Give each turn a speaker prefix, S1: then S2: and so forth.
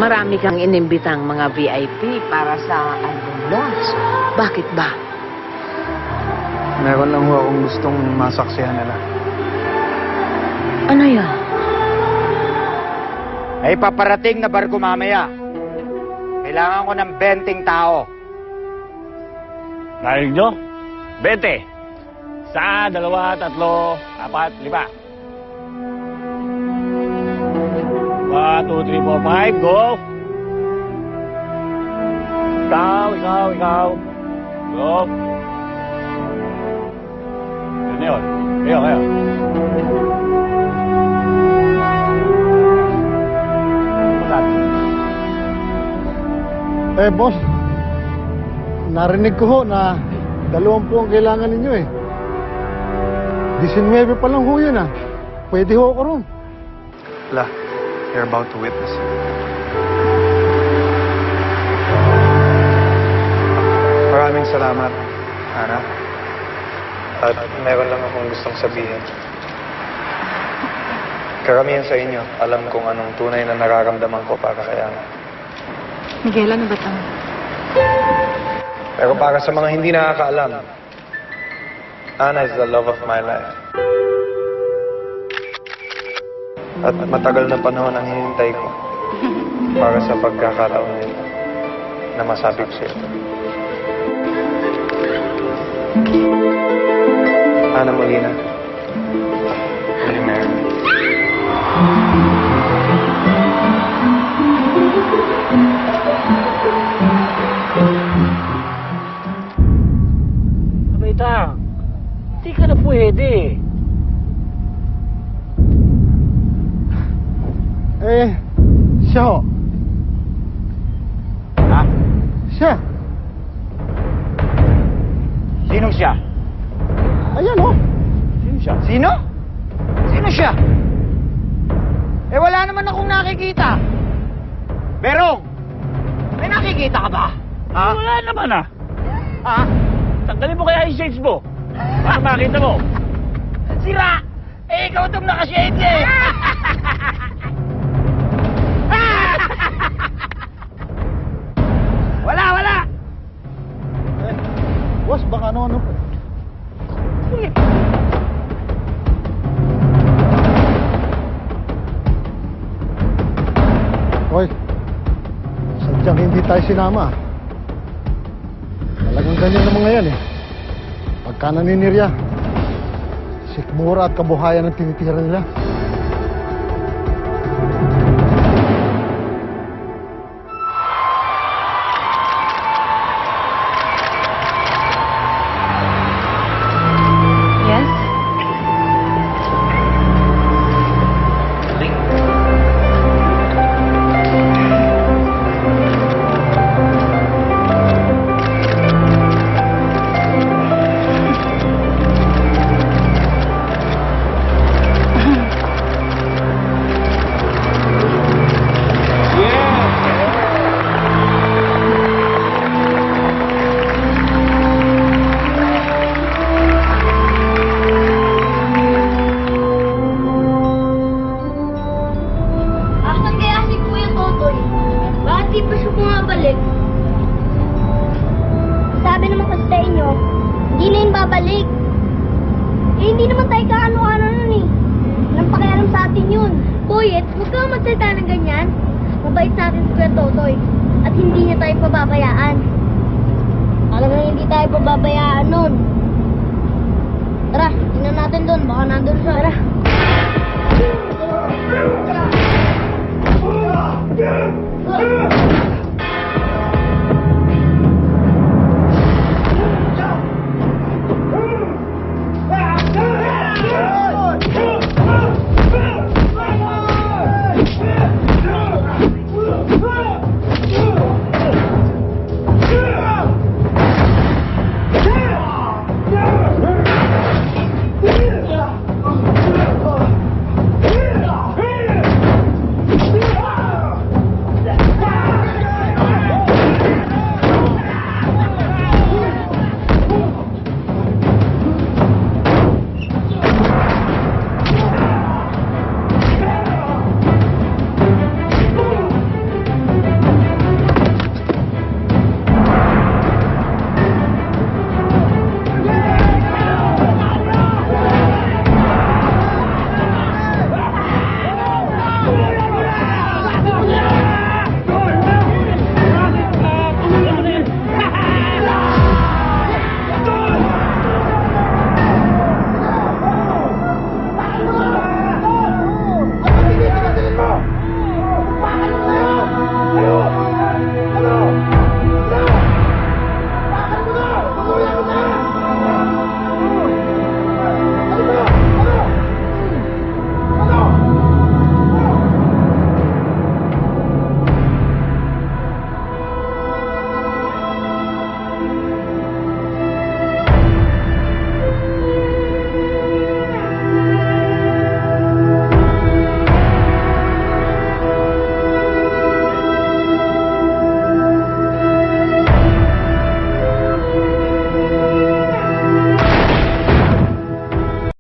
S1: marami kang inimbitang mga VIP para sa album launch. Bakit ba?
S2: Meron lang ho akong gustong masaksihan nila.
S1: Ano yan?
S3: May paparating na barko mamaya. Kailangan ko ng 20 tao.
S4: Narinig nyo? 20. 1, 2, 3, 4, 5. 1, 2, 3, 4, 5, go! Ikaw. Go! Ano yun? Kayo.
S2: Boss, narinig ko ho na 20 ang kailangan ninyo eh. 19 pa lang ho yun ah. Pwede ho ako ron. La, you're about to witness it. Maraming salamat, Ana. At meron lang akong gustong sabihin. Karamihan sa inyo, alam kung anong tunay na nararamdaman ko para kay Ana.
S5: Miguel, ano ba ito?
S2: Pero para sa mga hindi nakakaalam, Ana is the love of my life. At matagal na panahon ang hinintay ko para sa pagkakataon nito na masabi ko sa'yo. Ana Molina, will you marry me?
S4: Abay, hindi ka na pwede.
S2: Siya ho.
S3: Ha?
S2: Siya.
S3: Sinong siya?
S2: Ayan ho.
S4: Sino siya?
S3: Sino? Sino siya? Wala naman akong nakikita. Berong! May nakikita ka ba? Ha?
S4: Wala naman ah.
S3: Ha?
S4: Tanggalin mo kaya yung shades mo. Para makita mo.
S3: Sira! Ikaw itong nakashades eh! Wala!
S2: Boss, baka ano po. Hoy, sadyang hindi tayo sinama. Talagang ganyan ng mga yan eh. Pagka naninirya, sikmura at kabuhayan ang tinitira nila.
S5: Yes?
S6: Asan kaya si Kuya Totoy? Bakit di pa siya bumabalik? Sabi naman kasi sa inyo, hindi na yun babalik. Hindi naman tayo kaano-ano nun eh. Walang pakialam sa atin yun. Boyet, huwag kang magsalita ng ganyan. Mabait sa atin si Kuya Totoy. At hindi niya tayo pababayaan. Talagang hindi tayo pababayaan nun. Tara, tingnan natin doon. Baka nandun siya. Tara.